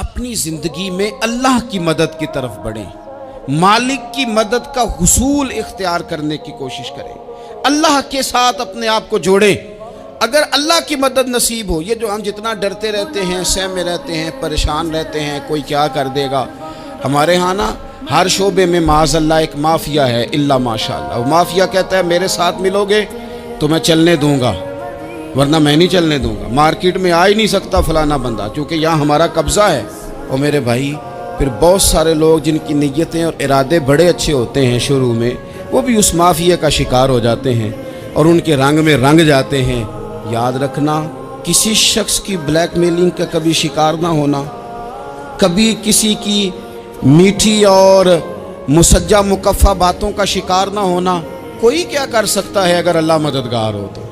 اپنی زندگی میں اللہ کی مدد کی طرف بڑھیں، مالک کی مدد کا حصول اختیار کرنے کی کوشش کریں، اللہ کے ساتھ اپنے آپ کو جوڑیں۔ اگر اللہ کی مدد نصیب ہو، یہ جو ہم جتنا ڈرتے رہتے ہیں، سہمے رہتے ہیں، پریشان رہتے ہیں کوئی کیا کر دے گا، ہمارے ہاں نا ہر شعبے میں معاذ اللہ ایک مافیا ہے، الا ماشاءاللہ۔ وہ مافیا کہتا ہے میرے ساتھ ملو گے تو میں چلنے دوں گا، ورنہ میں نہیں چلنے دوں گا، مارکیٹ میں آ ہی نہیں سکتا فلانا بندہ، چونکہ یہاں ہمارا قبضہ ہے۔ اور میرے بھائی پھر بہت سارے لوگ جن کی نیتیں اور ارادے بڑے اچھے ہوتے ہیں شروع میں، وہ بھی اس مافیا کا شکار ہو جاتے ہیں اور ان کے رنگ میں رنگ جاتے ہیں۔ یاد رکھنا، کسی شخص کی بلیک میلنگ کا کبھی شکار نہ ہونا، کبھی کسی کی میٹھی اور مسجع مکفہ باتوں کا شکار نہ ہونا۔ کوئی کیا کر سکتا ہے اگر اللہ مددگار ہو تو؟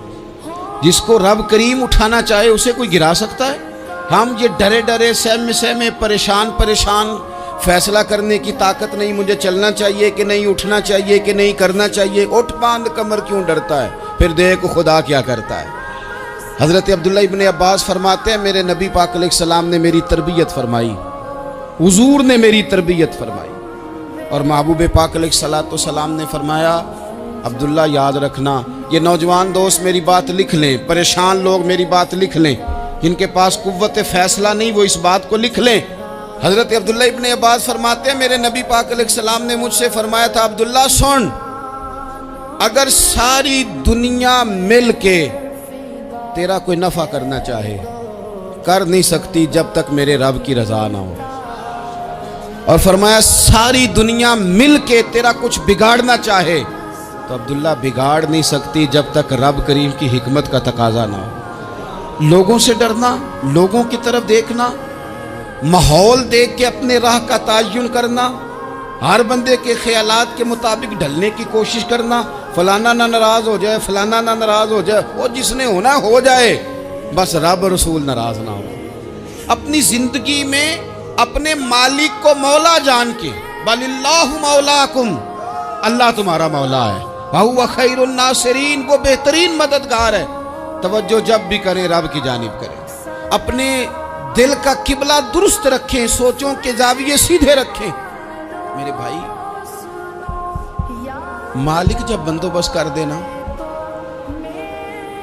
جس کو رب کریم اٹھانا چاہے اسے کوئی گرا سکتا ہے؟ ہم یہ ڈرے ڈرے سہمے پریشان فیصلہ کرنے کی طاقت نہیں، مجھے چلنا چاہیے کہ نہیں، اٹھنا چاہیے کہ نہیں، کرنا چاہیے، اٹھ باندھ کمر کیوں ڈرتا ہے؟ پھر دیکھ خدا کیا کرتا ہے۔ حضرت عبداللہ ابن عباس فرماتے ہیں میرے نبی پاک علیہ السلام نے میری تربیت فرمائی، حضور نے میری تربیت فرمائی، اور محبوب پاک علیہ السلام نے فرمایا عبداللہ یاد رکھنا، یہ نوجوان دوست میری بات لکھ لیں، پریشان لوگ میری بات لکھ لیں، جن کے پاس قوت فیصلہ نہیں وہ اس بات کو لکھ لیں۔ حضرت عبداللہ ابن عباس فرماتے ہیں میرے نبی پاک علیہ السلام نے مجھ سے فرمایا تھا عبداللہ سن، اگر ساری دنیا مل کے تیرا کوئی نفع کرنا چاہے کر نہیں سکتی جب تک میرے رب کی رضا نہ ہو، اور فرمایا ساری دنیا مل کے تیرا کچھ بگاڑنا چاہے تو عبداللہ بگاڑ نہیں سکتی جب تک رب کریم کی حکمت کا تقاضا نہ ہو۔ لوگوں سے ڈرنا، لوگوں کی طرف دیکھنا، ماحول دیکھ کے اپنے راہ کا تعین کرنا، ہر بندے کے خیالات کے مطابق ڈھلنے کی کوشش کرنا، فلانا نہ ناراض ہو جائے، فلانا نہ ناراض ہو جائے، وہ جس نے ہونا ہو جائے، بس رب رسول ناراض نہ ہو۔ اپنی زندگی میں اپنے مالک کو مولا جان کے، بل اللہ مولاکم، اللہ تمہارا مولا ہے، وَهُوَ خَيْرُ النَّاصِرِينَ، وہ بہترین مددگار ہے۔ توجہ جب بھی کریں رب کی جانب کریں، اپنے دل کا قبلہ درست رکھیں، سوچوں کے زاویے سیدھے رکھیں۔ میرے بھائی مالک جب بندوبست کر دے نا،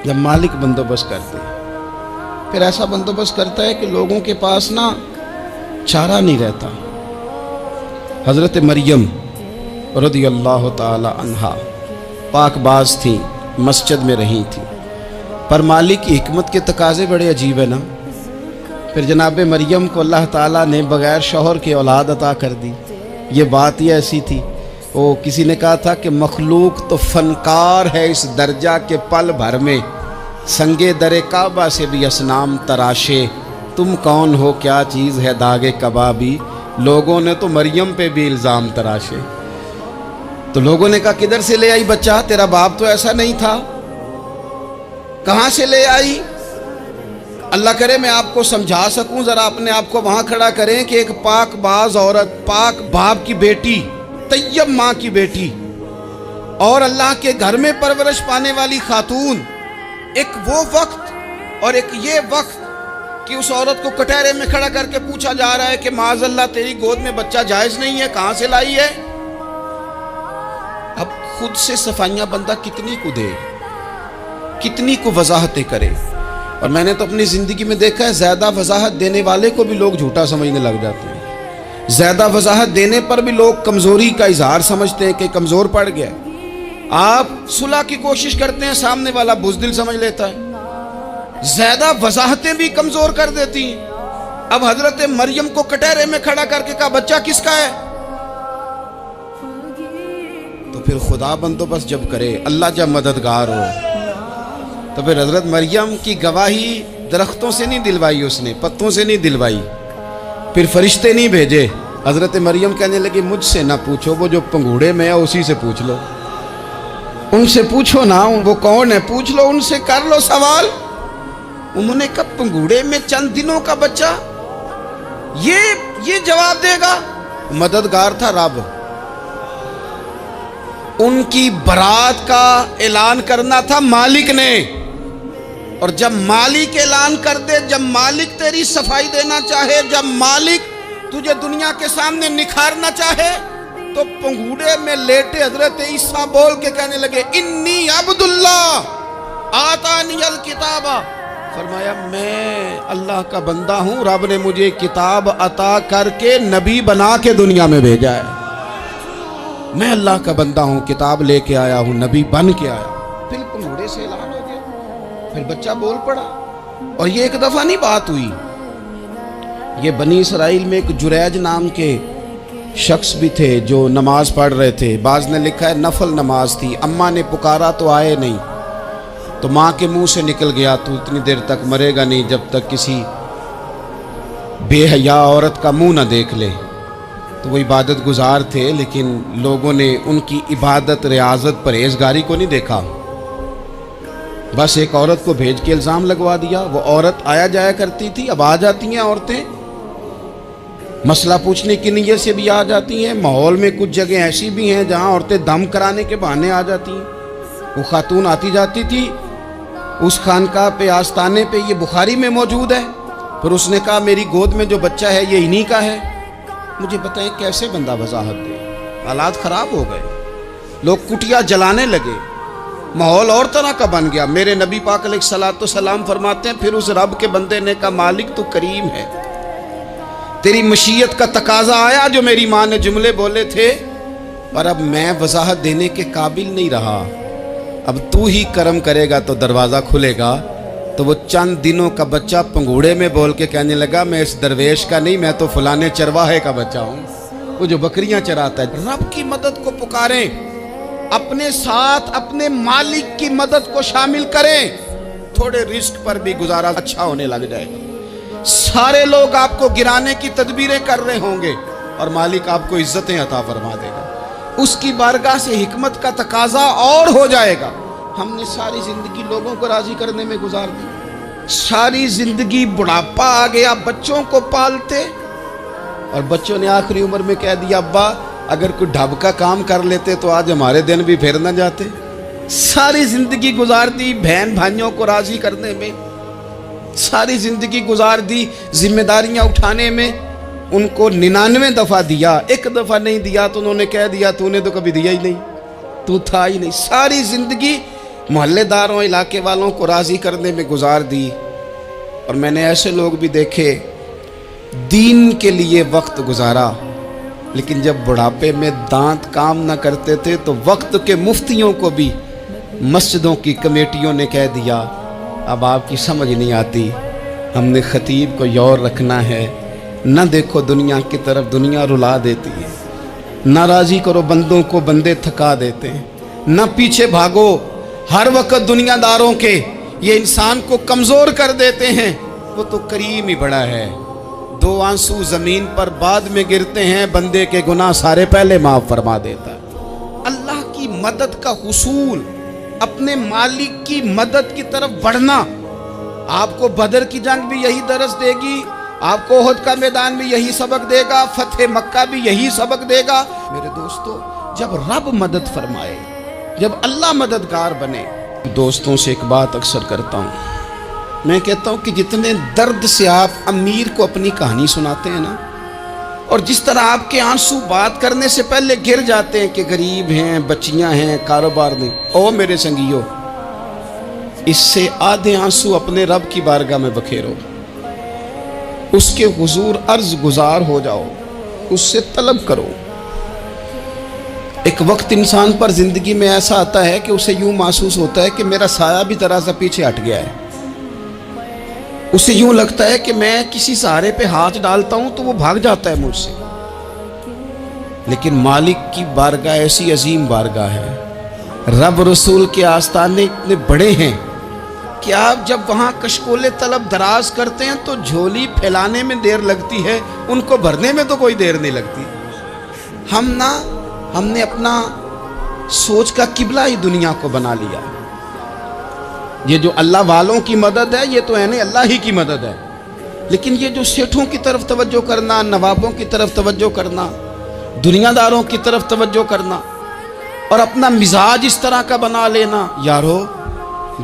جب مالک بندوبست کر دے پھر ایسا بندوبست کرتا ہے کہ لوگوں کے پاس نا چارہ نہیں رہتا۔ حضرت مریم رضی اللہ تعالی عنہا پاک باز تھیں، مسجد میں رہی تھیں، پر مالک کی حکمت کے تقاضے بڑے عجیب ہیں نا۔ پھر جناب مریم کو اللہ تعالیٰ نے بغیر شوہر کے اولاد عطا کر دی۔ یہ بات ہی ایسی تھی، وہ کسی نے کہا تھا کہ مخلوق تو فنکار ہے اس درجہ کے پل بھر میں سنگے در کعبہ سے بھی اصنام تراشے، تم کون ہو کیا چیز ہے داغ کبابی، لوگوں نے تو مریم پہ بھی الزام تراشے۔ تو لوگوں نے کہا کدھر سے لے آئی بچہ، تیرا باپ تو ایسا نہیں تھا، کہاں سے لے آئی؟ اللہ کرے میں آپ کو سمجھا سکوں، ذرا اپنے آپ کو وہاں کھڑا کریں کہ ایک پاک باز عورت، پاک باپ کی بیٹی، طیب ماں کی بیٹی، اور اللہ کے گھر میں پرورش پانے والی خاتون، ایک وہ وقت اور ایک یہ وقت کہ اس عورت کو کٹہرے میں کھڑا کر کے پوچھا جا رہا ہے کہ معاذ اللہ تیری گود میں بچہ جائز نہیں ہے، کہاں سے لائی ہے؟ اب خود سے صفائیاں بندہ کتنی کو دے، کتنی کو وضاحتیں کرے۔ اور میں نے تو اپنی زندگی میں دیکھا ہے زیادہ وضاحت دینے والے کو بھی لوگ جھوٹا سمجھنے لگ جاتے ہیں، زیادہ وضاحت دینے پر بھی لوگ کمزوری کا اظہار سمجھتے ہیں کہ کمزور پڑ گیا۔ آپ صلح کی کوشش کرتے ہیں، سامنے والا بزدل سمجھ لیتا ہے، زیادہ وضاحتیں بھی کمزور کر دیتی ہیں۔ اب حضرت مریم کو کٹہرے میں کھڑا کر کے کہا بچہ کس کا ہے؟ تو پھر خدا بندوبست جب کرے، اللہ جب مددگار ہو، تو پھر حضرت مریم کی گواہی درختوں سے نہیں دلوائی، اس نے پتوں سے نہیں دلوائی، پھر فرشتے نہیں بھیجے۔ حضرت مریم کہنے لگی مجھ سے نہ پوچھو، وہ جو پنگوڑے میں ہے اسی سے پوچھ لو، ان سے پوچھو نا، وہ کون ہے پوچھ لو، ان سے کر لو سوال۔ انہوں نے کہا پنگوڑے میں چند دنوں کا بچہ، یہ جواب دے گا؟ مددگار تھا رب، ان کی برات کا اعلان کرنا تھا مالک نے، اور جب مالک اعلان کر دے، جب مالک تیری صفائی دینا چاہے، جب مالک تجھے دنیا کے سامنے نکھارنا چاہے، تو پنگوڑے میں لیٹے حضرت عیسیٰ بول کے کہنے لگے انی عبداللہ آتانی الکتاب، فرمایا میں اللہ کا بندہ ہوں، رب نے مجھے کتاب عطا کر کے نبی بنا کے دنیا میں بھیجا ہے، میں اللہ کا بندہ ہوں، کتاب لے کے آیا ہوں، نبی بن کے آیا ہوں۔ پھر پنگوڑے سے اعلان ہو گیا، پھر بچہ بول پڑا۔ اور یہ ایک دفعہ نہیں بات ہوئی، یہ بنی اسرائیل میں ایک جریج نام کے شخص بھی تھے جو نماز پڑھ رہے تھے، بعض نے لکھا ہے نفل نماز تھی، اماں نے پکارا تو آئے نہیں، تو ماں کے منہ سے نکل گیا تو اتنی دیر تک مرے گا نہیں جب تک کسی بے حیا عورت کا منہ نہ دیکھ لے۔ تو وہ عبادت گزار تھے، لیکن لوگوں نے ان کی عبادت، ریاضت، پرہیزگاری کو نہیں دیکھا، بس ایک عورت کو بھیج کے الزام لگوا دیا۔ وہ عورت آیا جایا کرتی تھی، اب آ جاتی ہیں عورتیں، مسئلہ پوچھنے کی نیت سے بھی آ جاتی ہیں۔ ماحول میں کچھ جگہ ایسی بھی ہیں جہاں عورتیں دم کرانے کے بہانے آ جاتی ہیں۔ وہ خاتون آتی جاتی تھی اس خانقاہ پہ، آستانے پہ، یہ بخاری میں موجود ہے، پھر اس نے کہا میری گود میں جو بچہ ہے یہ انہی کا ہے۔ مجھے بتائیں کیسے بندہ وضاحت دے؟ حالات خراب ہو گئے، لوگ کٹیا جلانے لگے، ماحول اور طرح کا بن گیا۔ میرے نبی پاک علیہ الصلوۃ والسلام فرماتے ہیں پھر اس رب کے بندے نے کہا مالک تو کریم ہے، تیری مشیت کا تقاضا آیا جو میری ماں نے جملے بولے تھے، پر اب میں وضاحت دینے کے قابل نہیں رہا، اب تو ہی کرم کرے گا تو دروازہ کھلے گا۔ تو وہ چند دنوں کا بچہ پنگوڑے میں بول کے کہنے لگا میں اس درویش کا نہیں، میں تو فلانے چرواہے کا بچہ ہوں، وہ جو بکریاں چراتا ہے۔ رب کی مدد کو پکاریں، اپنے ساتھ اپنے مالک کی مدد کو شامل کریں، تھوڑے رزق پر بھی گزارا اچھا ہونے لگ جائے گا۔ سارے لوگ آپ کو گرانے کی تدبیریں کر رہے ہوں گے اور مالک آپ کو عزتیں عطا فرما دے گا، اس کی بارگاہ سے حکمت کا تقاضا اور ہو جائے گا۔ ہم نے ساری زندگی لوگوں کو راضی کرنے میں گزار دی، ساری زندگی بڑھاپا آ گیا بچوں کو پالتے، اور بچوں نے آخری عمر میں کہہ دیا ابا اگر کوئی ڈھب کا کام کر لیتے تو آج ہمارے دن بھی پھر نہ جاتے۔ ساری زندگی گزار دی بہن بھائیوں کو راضی کرنے میں، ساری زندگی گزار دی ذمہ داریاں اٹھانے میں، ان کو 99 دفعہ دیا، ایک دفعہ نہیں دیا تو انہوں نے کہہ دیا تو نے تو کبھی دیا ہی نہیں، تو تھا ہی نہیں۔ ساری زندگی محلے داروں، علاقے والوں کو راضی کرنے میں گزار دی۔ اور میں نے ایسے لوگ بھی دیکھے دین کے لیے وقت گزارا، لیکن جب بڑھاپے میں دانت کام نہ کرتے تھے تو وقت کے مفتیوں کو بھی مسجدوں کی کمیٹیوں نے کہہ دیا اب آپ کی سمجھ نہیں آتی، ہم نے خطیب کو یور رکھنا ہے، نہ دیکھو دنیا کی طرف، دنیا رلا دیتی ہے، نہ راضی کرو بندوں کو، بندے تھکا دیتے ہیں، نہ پیچھے بھاگو ہر وقت دنیا داروں کے، یہ انسان کو کمزور کر دیتے ہیں۔ وہ تو کریم ہی بڑا ہے، 2 آنسو زمین پر بعد میں گرتے ہیں، بندے کے گناہ سارے پہلے معاف فرما دیتا ہے۔ اللہ کی مدد کا حصول، اپنے مالک کی مدد کی طرف بڑھنا، آپ کو بدر کی جنگ بھی یہی درس دے گی، آپ کو احد کا میدان بھی یہی سبق دے گا، فتح مکہ بھی یہی سبق دے گا۔ میرے دوستو جب رب مدد فرمائے، جب اللہ مددگار بنے، دوستوں سے ایک بات اکثر کرتا ہوں، میں کہتا ہوں کہ جتنے درد سے آپ امیر کو اپنی کہانی سناتے ہیں نا، اور جس طرح آپ کے آنسو بات کرنے سے پہلے گر جاتے ہیں کہ غریب ہیں، بچیاں ہیں، کاروبار نہیں، او میرے سنگیو، اس سے آدھے آنسو اپنے رب کی بارگاہ میں بکھیرو، اس کے حضور عرض گزار ہو جاؤ، اس سے طلب کرو۔ ایک وقت انسان پر زندگی میں ایسا آتا ہے کہ اسے یوں محسوس ہوتا ہے کہ میرا سایہ بھی ذرا سا پیچھے ہٹ گیا ہے، اسے یوں لگتا ہے کہ میں کسی سہارے پہ ہاتھ ڈالتا ہوں تو وہ بھاگ جاتا ہے مجھ سے، لیکن مالک کی بارگاہ ایسی عظیم بارگاہ ہے، رب رسول کے آستانے اتنے بڑے ہیں کہ آپ جب وہاں کشکول طلب دراز کرتے ہیں تو جھولی پھیلانے میں دیر لگتی ہے، ان کو بھرنے میں تو کوئی دیر نہیں لگتی۔ ہم نے اپنا سوچ کا قبلہ ہی دنیا کو بنا لیا۔ یہ جو اللہ والوں کی مدد ہے یہ تو ہے نہیں، اللہ ہی کی مدد ہے، لیکن یہ جو سیٹھوں کی طرف توجہ کرنا، نوابوں کی طرف توجہ کرنا، دنیا داروں کی طرف توجہ کرنا، اور اپنا مزاج اس طرح کا بنا لینا، یارو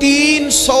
300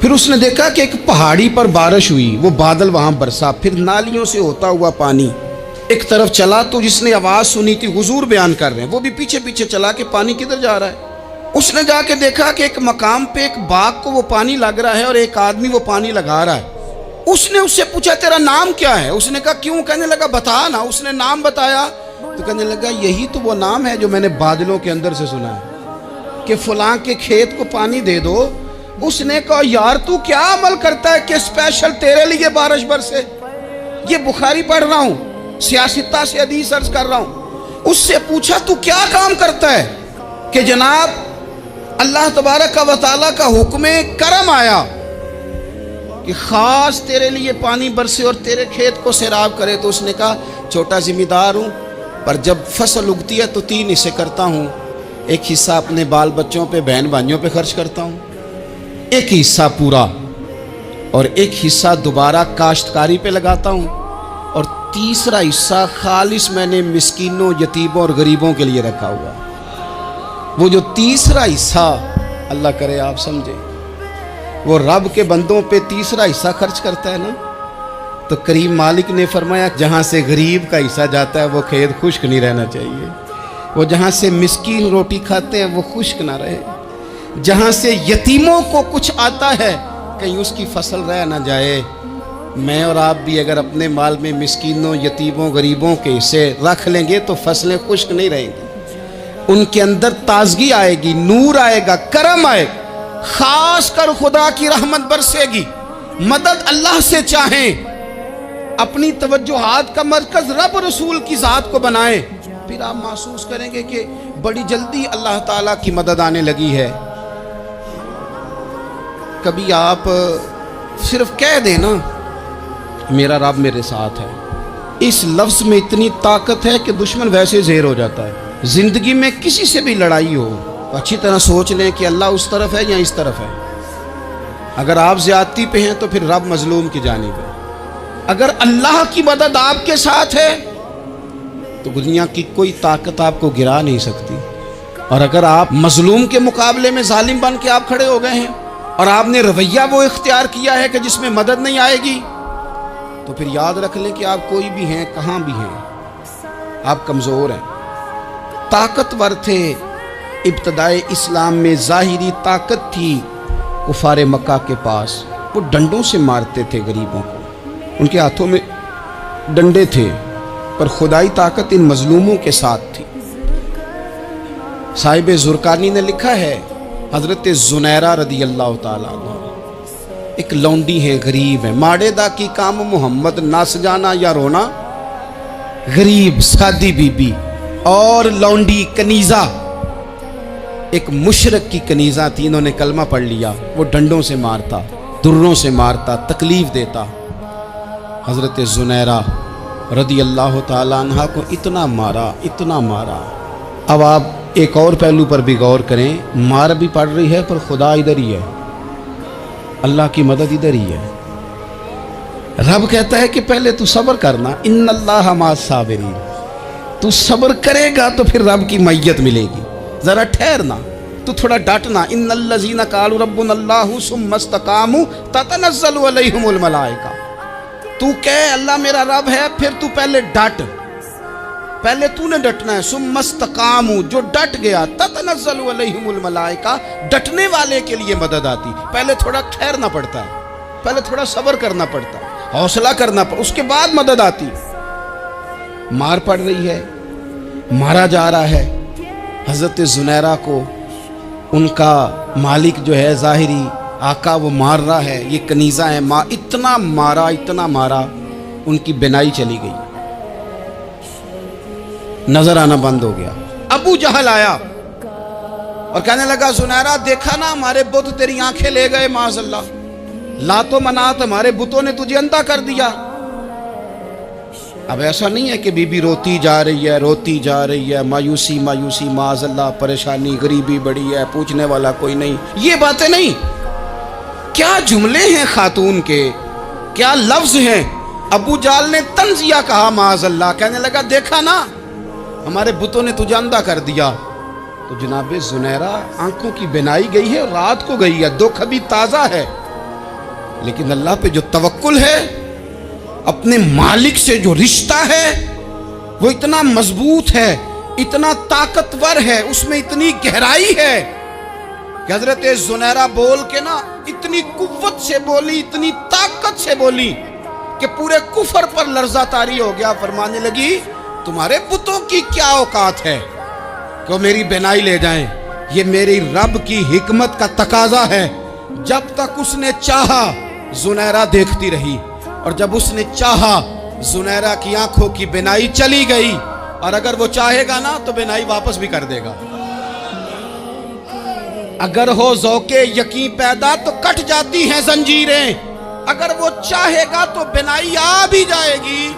پھر اس نے دیکھا کہ ایک پہاڑی پر بارش ہوئی، وہ بادل وہاں برسا، پھر نالیوں سے ہوتا ہوا پانی ایک طرف چلا۔ تو جس نے آواز سنی تھی، حضور بیان کر رہے ہیں، وہ بھی پیچھے پیچھے چلا کہ پانی کدھر جا رہا ہے۔ اس نے جا کے دیکھا کہ ایک مقام پہ ایک باغ کو وہ پانی لگ رہا ہے اور ایک آدمی وہ پانی لگا رہا ہے۔ اس نے اس سے پوچھا تیرا نام کیا ہے؟ اس نے کہا کیوں؟ کہنے لگا بتا نا۔ اس نے نام بتایا تو کہنے لگا یہی تو وہ نام ہے جو میں نے بادلوں کے اندر سے سنا ہے کہ فلاں کے کھیت کو پانی دے دو۔ اس نے کہا یار تو کیا عمل کرتا ہے کہ اسپیشل تیرے لیے بارش برسے؟ یہ بخاری پڑھ رہا ہوں، سیاستہ سے حدیث عرض کر رہا ہوں۔ اس سے پوچھا تو کیا کام کرتا ہے کہ جناب اللہ تبارک و تعالیٰ کا حکم کرم آیا کہ خاص تیرے لیے پانی برسے اور تیرے کھیت کو سیراب کرے؟ تو اس نے کہا چھوٹا ذمہ دار ہوں، پر جب فصل اگتی ہے تو 3 حصے کرتا ہوں۔ ایک حصہ اپنے بال بچوں پہ، بہن بھائیوں پہ خرچ کرتا ہوں، ایک حصہ پورا، اور ایک حصہ دوبارہ کاشتکاری پہ لگاتا ہوں، اور تیسرا حصہ خالص میں نے مسکینوں، یتیموں اور غریبوں کے لیے رکھا ہوا۔ وہ جو تیسرا حصہ، اللہ کرے آپ سمجھے، وہ رب کے بندوں پہ تیسرا حصہ خرچ کرتا ہے نا، تو کریم مالک نے فرمایا جہاں سے غریب کا حصہ جاتا ہے وہ کھیت خشک نہیں رہنا چاہیے، وہ جہاں سے مسکین روٹی کھاتے ہیں وہ خشک نہ رہے، جہاں سے یتیموں کو کچھ آتا ہے کہیں اس کی فصل رہ نہ جائے۔ میں اور آپ بھی اگر اپنے مال میں مسکینوں، یتیموں، غریبوں کے حصے رکھ لیں گے تو فصلیں خشک نہیں رہیں گی، ان کے اندر تازگی آئے گی، نور آئے گا، کرم آئے گا، خاص کر خدا کی رحمت برسے گی۔ مدد اللہ سے چاہیں، اپنی توجہات کا مرکز رب رسول کی ذات کو بنائیں، پھر آپ محسوس کریں گے کہ بڑی جلدی اللہ تعالیٰ کی مدد آنے لگی ہے۔ کبھی آپ صرف کہہ دیں نا میرا رب میرے ساتھ ہے، اس لفظ میں اتنی طاقت ہے کہ دشمن ویسے زہر ہو جاتا ہے۔ زندگی میں کسی سے بھی لڑائی ہو تو اچھی طرح سوچ لیں کہ اللہ اس طرف ہے یا اس طرف ہے۔ اگر آپ زیادتی پہ ہیں تو پھر رب مظلوم کی جانب ہے۔ اگر اللہ کی مدد آپ کے ساتھ ہے تو دنیا کی کوئی طاقت آپ کو گرا نہیں سکتی، اور اگر آپ مظلوم کے مقابلے میں ظالم بن کے آپ کھڑے ہو گئے ہیں اور آپ نے رویہ وہ اختیار کیا ہے کہ جس میں مدد نہیں آئے گی، تو پھر یاد رکھ لیں کہ آپ کوئی بھی ہیں، کہاں بھی ہیں، آپ کمزور ہیں۔ طاقتور تھے ابتدائے اسلام میں، ظاہری طاقت تھی کفار مکہ کے پاس، وہ ڈنڈوں سے مارتے تھے غریبوں کو، ان کے ہاتھوں میں ڈنڈے تھے، پر خدائی طاقت ان مظلوموں کے ساتھ تھی۔ صاحب زرقانی نے لکھا ہے، حضرت زنیرہ رضی اللہ تعالیٰ عنہ ایک لونڈی ہے، غریب ہے، ماڑے دا کی کام محمد نس جانا یا رونا، غریب سادی بی بی اور لونڈی کنیزہ، ایک مشرک کی کنیزہ تھی، انہوں نے کلمہ پڑھ لیا، وہ ڈنڈوں سے مارتا، دروں سے مارتا، تکلیف دیتا۔ حضرت زنیرہ رضی اللہ تعالیٰ عنہ کو اتنا مارا، اتنا مارا۔ اب آپ ایک اور پہلو پر بھی غور کریں، مار بھی پڑ رہی ہے پر خدا ادھر ہی ہے، اللہ کی مدد ادھر ہی ہے۔ رب کہتا ہے کہ پہلے تو صبر کرنا، ان اللہ مع الصابرین، تو صبر کرے گا تو پھر رب کی معیت ملے گی، ذرا ٹھہرنا، تو تھوڑا ڈٹنا۔ ان الذین قالوا ربنا اللہ ثم استقاموا تتنزل علیہم الملائکہ، تو کہے اللہ میرا رب ہے، پھر تو پہلے ڈٹ، پہلے تو نے ڈٹنا ہے۔ ثم استقاموا، جو ڈٹ گیا، تتنزل علیہم الملائکہ، ڈٹنے والے کے لیے مدد آتی، پہلے تھوڑا ٹھہرنا پڑتا ہے، پہلے تھوڑا صبر کرنا پڑتا ہے، حوصلہ کرنا پڑتا، اس کے بعد مدد آتی۔ مار پڑ رہی ہے، مارا جا رہا ہے حضرت زنیرہ کو، ان کا مالک جو ہے ظاہری آقا وہ مار رہا ہے، یہ کنیزہ ہے، اتنا مارا اتنا مارا، ان کی بینائی چلی گئی، نظر آنا بند ہو گیا۔ ابو جہل آیا اور کہنے لگا زنیرہ دیکھا نا ہمارے بت تیری آنکھیں لے گئے، معاذ اللہ، لات و منات ہمارے بتوں نے تجھے اندھا کر دیا۔ اب ایسا نہیں ہے کہ بی بی روتی جا رہی ہے، روتی جا رہی ہے، مایوسی مایوسی، معاذ اللہ، پریشانی، غریبی بڑی ہے، پوچھنے والا کوئی نہیں، یہ باتیں نہیں۔ کیا جملے ہیں خاتون کے، کیا لفظ ہیں۔ ابو جال نے تنزیہ کہا، معاذ اللہ، کہنے لگا دیکھا نا ہمارے بتوں نے تجھے اندھا کر دیا۔ تو جناب زنیرہ آنکھوں کی بینائی گئی ہے، رات کو گئی ہے، دکھ ابھی تازہ ہے، لیکن اللہ پہ جو توکل ہے، اپنے مالک سے جو رشتہ ہے وہ اتنا مضبوط ہے، اتنا طاقتور ہے، اس میں اتنی گہرائی ہے کہ حضرت زنیرہ بول کے نا اتنی قوت سے بولی، اتنی طاقت سے بولی کہ پورے کفر پر لرزہ طاری ہو گیا۔ فرمانے لگی تمہارے بتوں کی کیا اوقات ہے کہ وہ میری بینائی لے جائیں، یہ میری رب کی حکمت کا تقاضا ہے۔ جب تک اس نے چاہا زنیرہ دیکھتی رہی، اور جب اس نے چاہا زنیرہ کی آنکھوں کی بینائی چلی گئی، اور اگر وہ چاہے گا نا تو بینائی واپس بھی کر دے گا۔ اگر ہو ذوق یقین پیدا تو کٹ جاتی ہیں زنجیریں، اگر وہ چاہے گا تو بینائی آ بھی جائے گی۔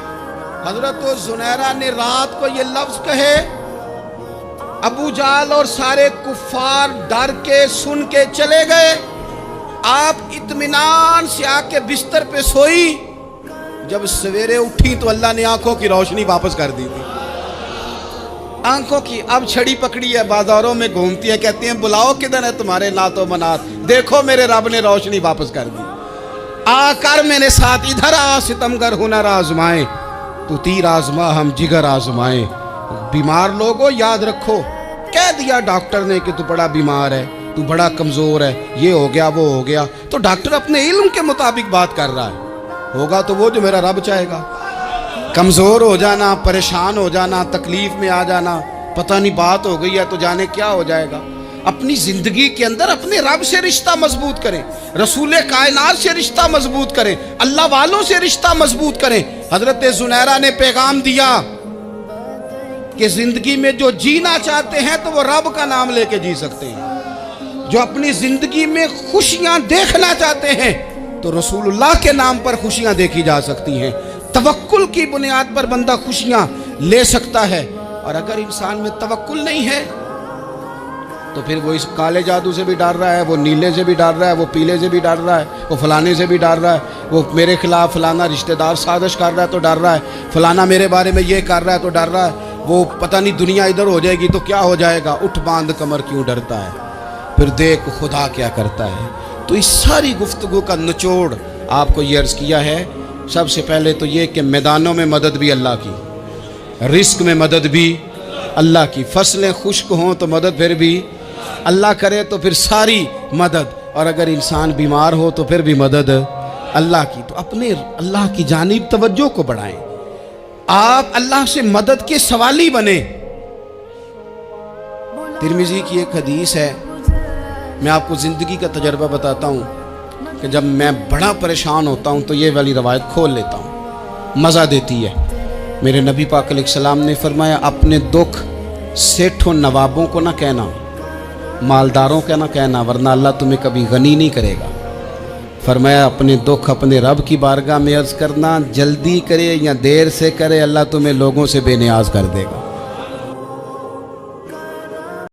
حضرت زنیرہ نے رات کو یہ لفظ کہے، ابو جہل اور سارے کفار ڈر کے سن کے چلے گئے، آپ اطمینان سے آ کے بستر پہ سوئی۔ جب سویرے اٹھی تو اللہ نے آنکھوں کی روشنی واپس کر دی تھی۔ آنکھوں کی اب چھڑی پکڑی ہے، بازاروں میں گھومتی ہے، کہتی ہیں بلاؤ کدھر ہے تمہارے نات و منات، دیکھو میرے رب نے روشنی واپس کر دی۔ آ کر میرے ساتھ ادھر آ، ستمگر ہنر آزمائے، تو تیر آزما ہم جگر آزمائے۔ بیمار لوگوں یاد رکھو، کہہ دیا ڈاکٹر نے کہ تو بڑا بیمار ہے، تو بڑا کمزور ہے، یہ ہو گیا وہ ہو گیا، تو ڈاکٹر اپنے علم کے مطابق بات کر رہا ہے، ہوگا تو وہ جو میرا رب چاہے گا۔ کمزور ہو جانا، پریشان ہو جانا، تکلیف میں آ جانا، پتہ نہیں بات ہو گئی ہے تو جانے کیا ہو جائے گا۔ اپنی زندگی کے اندر اپنے رب سے رشتہ مضبوط کریں، رسول کائنات سے رشتہ مضبوط کریں، اللہ والوں سے رشتہ مضبوط کریں۔ حضرت زنیرہ نے پیغام دیا کہ زندگی میں جو جینا چاہتے ہیں تو وہ رب کا نام لے کے جی سکتے ہیں، جو اپنی زندگی میں خوشیاں دیکھنا چاہتے ہیں تو رسول اللہ کے نام پر خوشیاں دیکھی جا سکتی ہیں۔ توکل کی بنیاد پر بندہ خوشیاں لے سکتا ہے، اور اگر انسان میں توکل نہیں ہے تو پھر وہ اس کالے جادو سے بھی ڈر رہا ہے، وہ نیلے سے بھی ڈر رہا ہے، وہ پیلے سے بھی ڈر رہا ہے، وہ فلانے سے بھی ڈر رہا ہے، وہ میرے خلاف فلانا رشتہ دار سازش کر رہا ہے تو ڈر رہا ہے، فلانا میرے بارے میں یہ کر رہا ہے تو ڈر رہا ہے، وہ پتہ نہیں دنیا ادھر ہو جائے گی تو کیا ہو جائے گا، اٹھ باندھ کمر کیوں ڈرتا ہے، پھر دیکھ خدا کیا کرتا ہے۔ تو اس ساری گفتگو کا نچوڑ آپ کو یہ عرض کیا ہے، سب سے پہلے تو یہ کہ میدانوں میں مدد بھی اللہ کی، رزق میں مدد بھی اللہ کی، فصلیں خشک ہوں تو مدد پھر بھی اللہ کرے، تو پھر ساری مدد، اور اگر انسان بیمار ہو تو پھر بھی مدد اللہ کی۔ تو اپنے اللہ کی جانب توجہ کو بڑھائیں، آپ اللہ سے مدد کے سوالی بنیں۔ ترمذی کی ایک حدیث ہے، میں آپ کو زندگی کا تجربہ بتاتا ہوں کہ جب میں بڑا پریشان ہوتا ہوں تو یہ والی روایت کھول لیتا ہوں، مزہ دیتی ہے۔ میرے نبی پاک علیہ السلام نے فرمایا اپنے دکھ سیٹھوں نوابوں کو نہ کہنا، مالداروں کا نہ کہنا، ورنہ اللہ تمہیں کبھی غنی نہیں کرے گا۔ فرمایا اپنے دکھ اپنے رب کی بارگاہ میں عرض کرنا، جلدی کرے یا دیر سے کرے اللہ تمہیں لوگوں سے بے نیاز کر دے گا۔